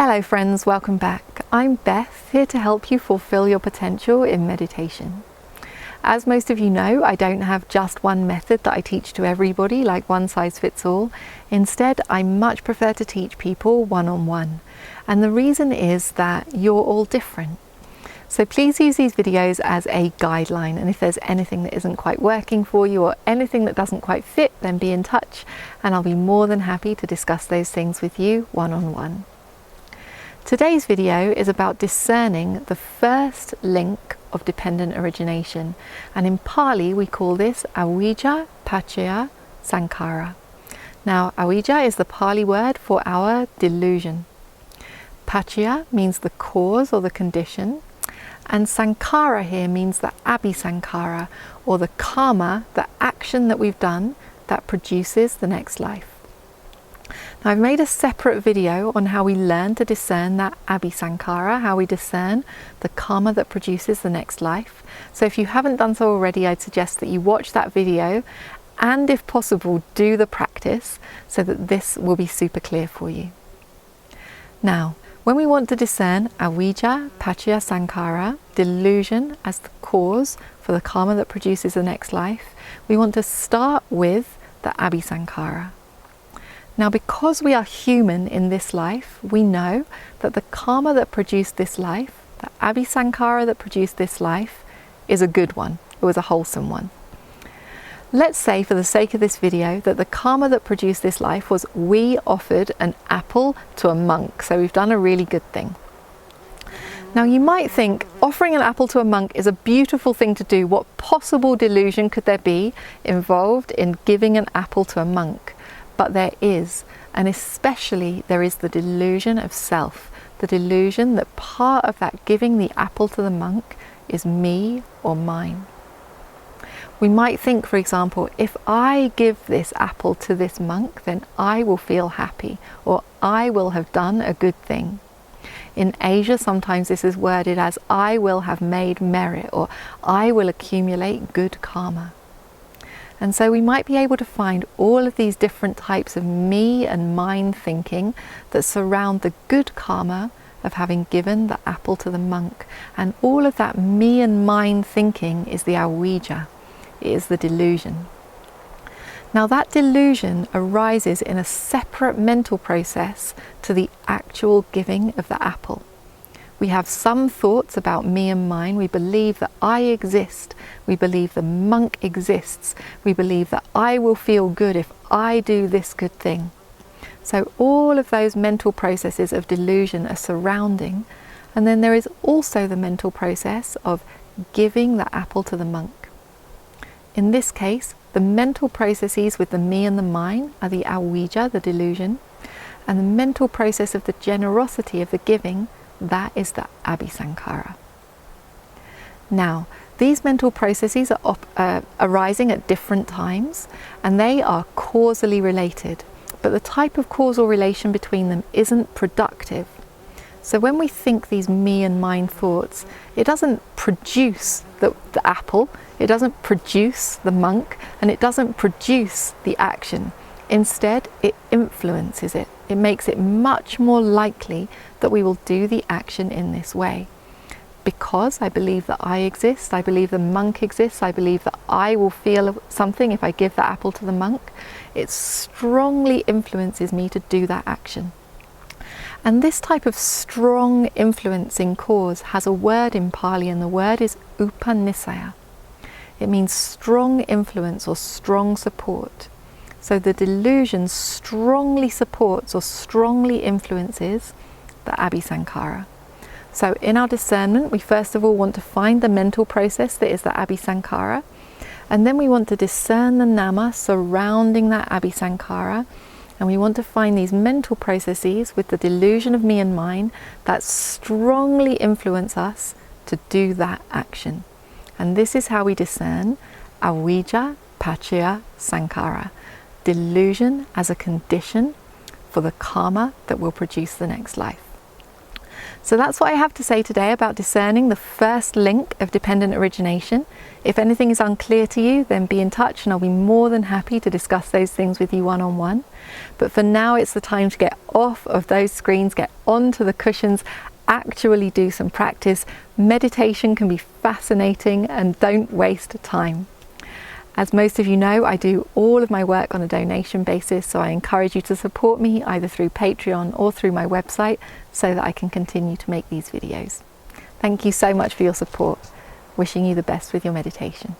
Hello friends, welcome back. I'm Beth, here to help you fulfill your potential in meditation. As most of you know, I don't have just one method that I teach to everybody, like one size fits all. Instead, I much prefer to teach people one-on-one. And the reason is that you're all different. So please use these videos as a guideline, and if there's anything that isn't quite working for you or anything that doesn't quite fit, then be in touch and I'll be more than happy to discuss those things with you one-on-one. Today's video is about discerning the first link of dependent origination, and in Pali we call this avijja, paccaya, sankhara. Now avijja is the Pali word for our delusion. Paccaya means the cause or the condition, and sankhara here means the abhisankhara, or the karma, the action that we've done that produces the next life. Now, I've made a separate video on how we learn to discern that abhisankhara, how we discern the karma that produces the next life. So if you haven't done so already, I'd suggest that you watch that video and, if possible, do the practice so that this will be super clear for you. Now, when we want to discern avijja, paccaya, sankhara, delusion as the cause for the karma that produces the next life, we want to start with the abhisankhara. Now, because we are human in this life, we know that the karma that produced this life, the abhisankhara that produced this life, is a good one. It was a wholesome one. Let's say, for the sake of this video, that the karma that produced this life was we offered an apple to a monk. So we've done a really good thing. Now you might think offering an apple to a monk is a beautiful thing to do. What possible delusion could there be involved in giving an apple to a monk? But there is, and especially there is the delusion of self, the delusion that part of that giving the apple to the monk is me or mine. We might think, for example, if I give this apple to this monk, then I will feel happy, or I will have done a good thing. In Asia, sometimes this is worded as I will have made merit, or I will accumulate good karma. And so we might be able to find all of these different types of me and mine thinking that surround the good karma of having given the apple to the monk. And all of that me and mine thinking is the avijja. It is the delusion. Now that delusion arises in a separate mental process to the actual giving of the apple. We have some thoughts about me and mine. We believe that I exist. We believe the monk exists. We believe that I will feel good if I do this good thing. So all of those mental processes of delusion are surrounding. And then there is also the mental process of giving the apple to the monk. In this case, the mental processes with the me and the mine are the avijja, the delusion, and the mental process of the generosity of the giving, that is the abhisankhara. Now, these mental processes are arising at different times, and they are causally related, but the type of causal relation between them isn't productive. So when we think these me and mine thoughts, it doesn't produce the apple, it doesn't produce the monk, and it doesn't produce the action. Instead, it influences it. It makes it much more likely that we will do the action in this way. Because I believe that I exist, I believe the monk exists, I believe that I will feel something if I give the apple to the monk, it strongly influences me to do that action. And this type of strong influencing cause has a word in Pali, and the word is upanisaya. It means strong influence or strong support. So the delusion strongly supports or strongly influences the abhisankhara. So in our discernment, we first of all want to find the mental process that is the abhisankhara, and then we want to discern the nama surrounding that abhisankhara. And we want to find these mental processes with the delusion of me and mine that strongly influence us to do that action. And this is how we discern avijja, paccaya, sankhara. Delusion as a condition for the karma that will produce the next life. So that's what I have to say today about discerning the first link of dependent origination. If anything is unclear to you, then be in touch and I'll be more than happy to discuss those things with you one-on-one. But for now, it's the time to get off of those screens, get onto the cushions, actually do some practice. Meditation can be fascinating, and don't waste time. As most of you know, I do all of my work on a donation basis, so I encourage you to support me either through Patreon or through my website so that I can continue to make these videos. Thank you so much for your support. Wishing you the best with your meditation.